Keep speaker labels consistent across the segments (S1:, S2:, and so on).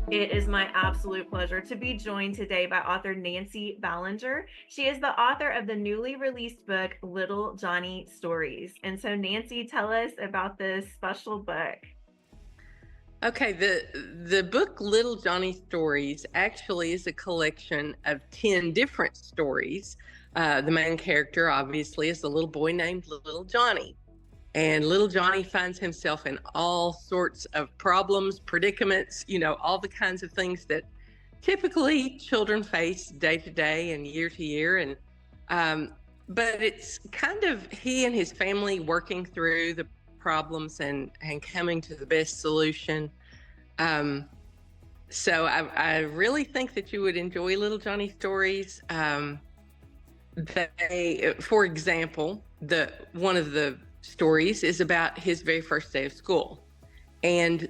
S1: It is my absolute pleasure to be joined today by author Nancy Ballinger. She is the author of the newly released book, Little Johnny Stories. And so, Nancy, tell us about this special book.
S2: Okay, the book Little Johnny Stories actually is a collection of 10 different stories. The main character, obviously, is a little boy named Little Johnny. And Little Johnny finds himself in all sorts of problems, predicaments, all the kinds of things that typically children face day to day and year to year. Um, but it's kind of he and his family working through the problems and coming to the best solution. Um, so I really think that you would enjoy Little Johnny Stories. For example, the one of the stories is about his very first day of school. And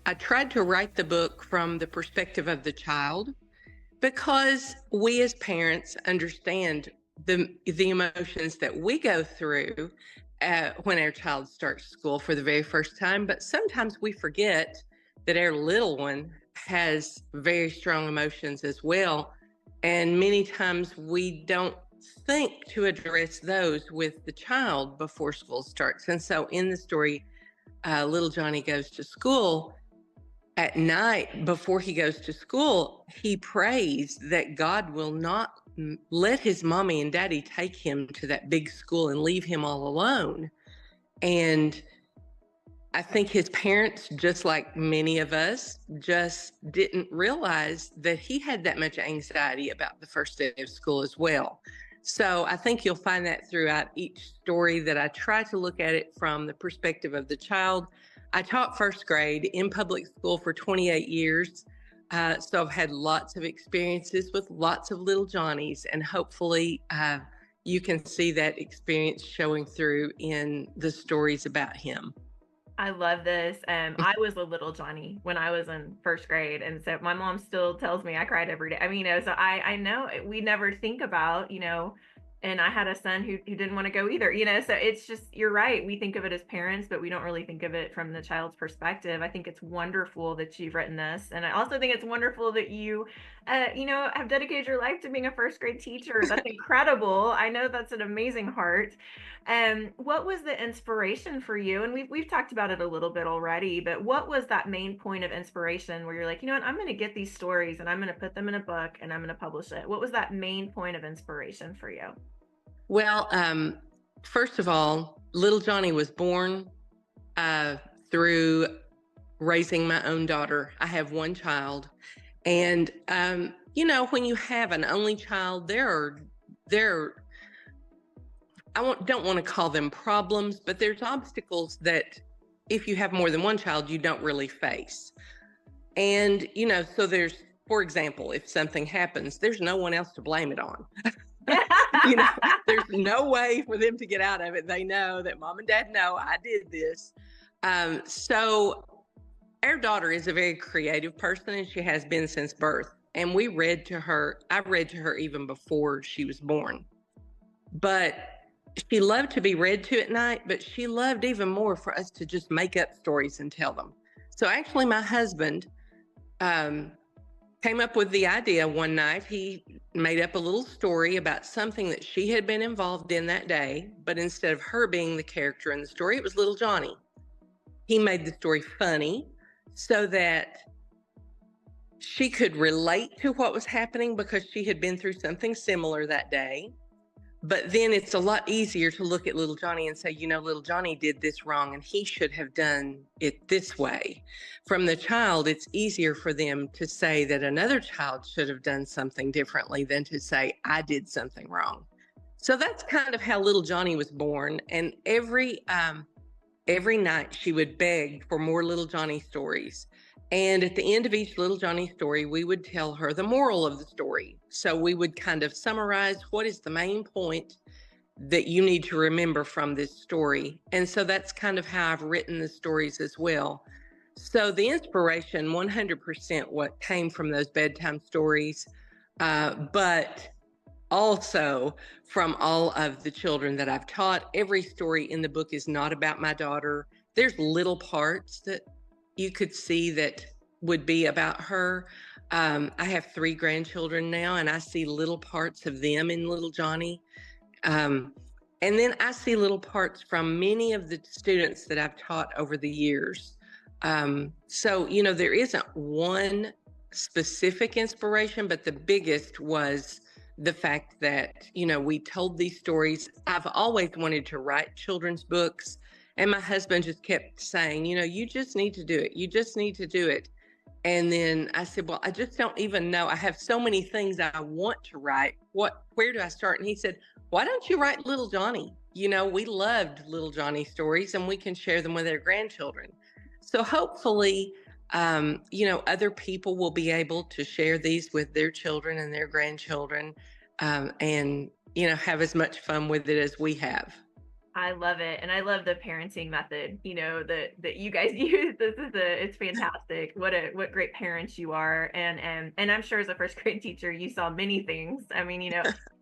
S2: I tried to write the book from the perspective of the child because we as parents understand the emotions that we go through when our child starts school for the very first time. But sometimes we forget that our little one has very strong emotions as well. And many times we don't think to address those with the child before school starts. And so in the story, little Johnny goes to school. At night, before he goes to school, he prays that God will not let his mommy and daddy take him to that big school and leave him all alone. And I think his parents, just like many of us, just didn't realize that he had that much anxiety about the first day of school as well. So I think you'll find that throughout each story that I try to look at it from the perspective of the child. I taught first grade in public school for 28 years. So I've had lots of experiences with lots of little Johnnies, and hopefully you can see that experience showing through in the stories about him.
S1: I love this. I was a little Johnny when I was in first grade, and so my mom still tells me I cried every day. I mean, so I know we never think about, and I had a son who didn't want to go either, so it's just, you're right. We think of it as parents, but we don't really think of it from the child's perspective. I think it's wonderful that you've written this. And I also think it's wonderful that you, have dedicated your life to being a first grade teacher. That's incredible. I know that's an amazing heart. What was the inspiration for you? And we've talked about it a little bit already, but what was that main point of inspiration where you're like, you know what, I'm going to get these stories and I'm going to put them in a book and I'm going to publish it? What was that main point of inspiration for you?
S2: Well, first of all, little Johnny was born uh, through raising my own daughter. I have one child. And, when you have an only child, don't want to call them problems, but there's obstacles that if you have more than one child, you don't really face. And, so for example, if something happens, there's no one else to blame it on. you know, there's no way for them to get out of it. They know that mom and dad know I did this. So our daughter is a very creative person, and she has been since birth. And I read to her even before she was born. But she loved to be read to at night, but she loved even more for us to just make up stories and tell them. So actually, my husband came up with the idea one night. He made up a little story about something that she had been involved in that day, but instead of her being the character in the story, it was little Johnny. He made the story funny so that she could relate to what was happening because she had been through something similar that day. But then it's a lot easier to look at little Johnny and say, little Johnny did this wrong and he should have done it this way. From the child, it's easier for them to say that another child should have done something differently than to say, I did something wrong. So that's kind of how little Johnny was born. And every night she would beg for more little Johnny stories. And at the end of each little Johnny story, we would tell her the moral of the story. So we would kind of summarize what is the main point that you need to remember from this story. And so that's kind of how I've written the stories as well. So the inspiration, 100% what came from those bedtime stories, but also from all of the children that I've taught. Every story in the book is not about my daughter. There's little parts that you could see that would be about her. I have 3 grandchildren now, and I see little parts of them in little Johnny. Um, and then I see little parts from many of the students that I've taught over the years. So, there isn't one specific inspiration, but the biggest was the fact that, we told these stories. I've always wanted to write children's books. And my husband just kept saying, you just need to do it. You just need to do it. And then I said, well, I just don't even know. I have so many things I want to write. Where do I start? And he said, why don't you write Little Johnny? We loved Little Johnny stories, and we can share them with our grandchildren. So hopefully, other people will be able to share these with their children and their grandchildren, and, have as much fun with it as we have.
S1: I love it. And I love the parenting method, that you guys use. It's fantastic. What great parents you are. And I'm sure as a first grade teacher, you saw many things. I mean,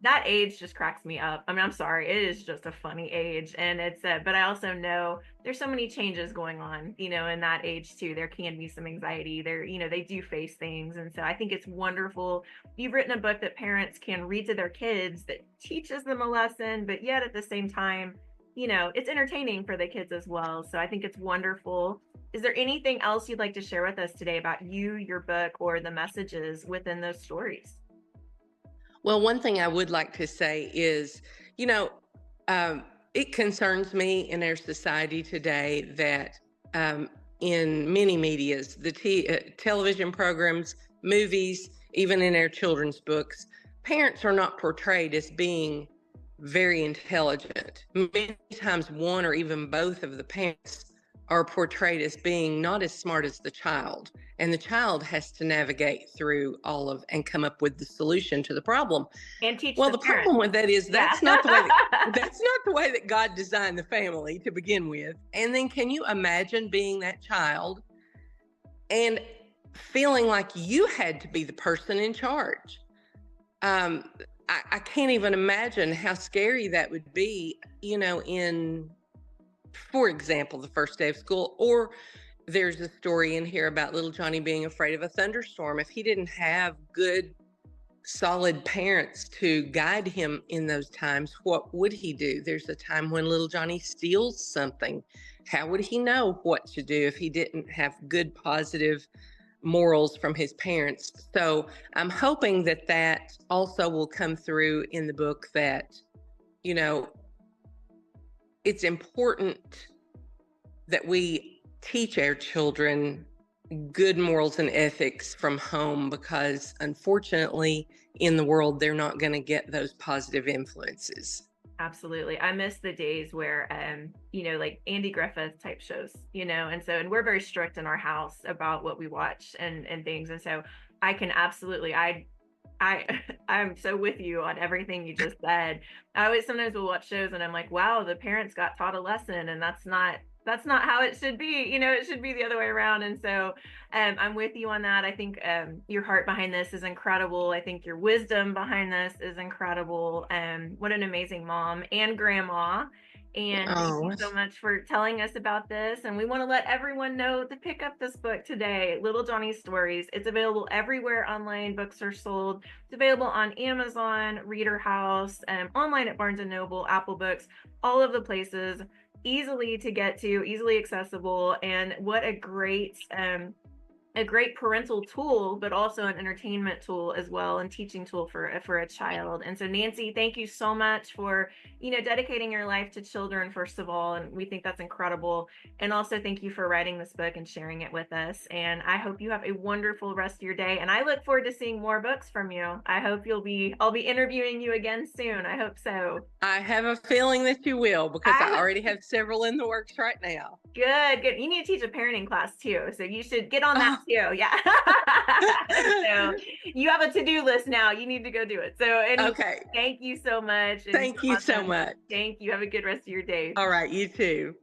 S1: that age just cracks me up. I mean, I'm sorry. It is just a funny age. And but I also know there's so many changes going on, in that age too. There can be some anxiety there, they do face things. And so I think it's wonderful. You've written a book that parents can read to their kids that teaches them a lesson, but yet at the same time, it's entertaining for the kids as well. So I think it's wonderful. Is there anything else you'd like to share with us today about you, your book, or the messages within those stories?
S2: Well, one thing I would like to say is, it concerns me in our society today that in many medias, the television programs, movies, even in our children's books, parents are not portrayed as being very intelligent. Many times one or even both of the parents are portrayed as being not as smart as the child, and the child has to navigate through all of and come up with the solution to the problem.
S1: And teach
S2: the
S1: parents.
S2: problem with that is that's not the way that's not the way that God designed the family to begin with. And then can you imagine being that child and feeling like you had to be the person in charge? I can't even imagine how scary that would be, for example, the first day of school. Or there's a story in here about little Johnny being afraid of a thunderstorm. If he didn't have good, solid parents to guide him in those times, what would he do? There's a time when little Johnny steals something. How would he know what to do if he didn't have good, positive morals from his parents? So I'm hoping that also will come through in the book, that, it's important that we teach our children good morals and ethics from home, because unfortunately in the world, they're not going to get those positive influences.
S1: Absolutely. I miss the days where, like Andy Griffith type shows, and we're very strict in our house about what we watch and things. And so I can absolutely, I'm so with you on everything you just said. I always sometimes will watch shows and I'm like, wow, the parents got taught a lesson, and that's not how it should be. It should be the other way around. And so I'm with you on that. I think your heart behind this is incredible. I think your wisdom behind this is incredible. What an amazing mom and grandma. And thank you so much for telling us about this. And we want to let everyone know to pick up this book today, Little Johnny's Stories. It's available everywhere online books are sold. It's available on Amazon, Reader House, online at Barnes & Noble, Apple Books, all of the places. Easily to get to, easily accessible, and what a great parental tool, but also an entertainment tool as well, and teaching tool for a child. And so Nancy, thank you so much for dedicating your life to children, first of all, and we think that's incredible. And also thank you for writing this book and sharing it with us. And I hope you have a wonderful rest of your day, and I look forward to seeing more books from you. I hope I'll be interviewing you again soon. I hope so.
S2: I have a feeling that you will, because I already have several in the works right now.
S1: Good. You need to teach a parenting class too, so you should get on that too. Yeah. So you have a to-do list now. You need to go do it. So anyway, okay. Thank you so much.
S2: Thank you so much.
S1: Thank you. Have a good rest of your day.
S2: All right. You too.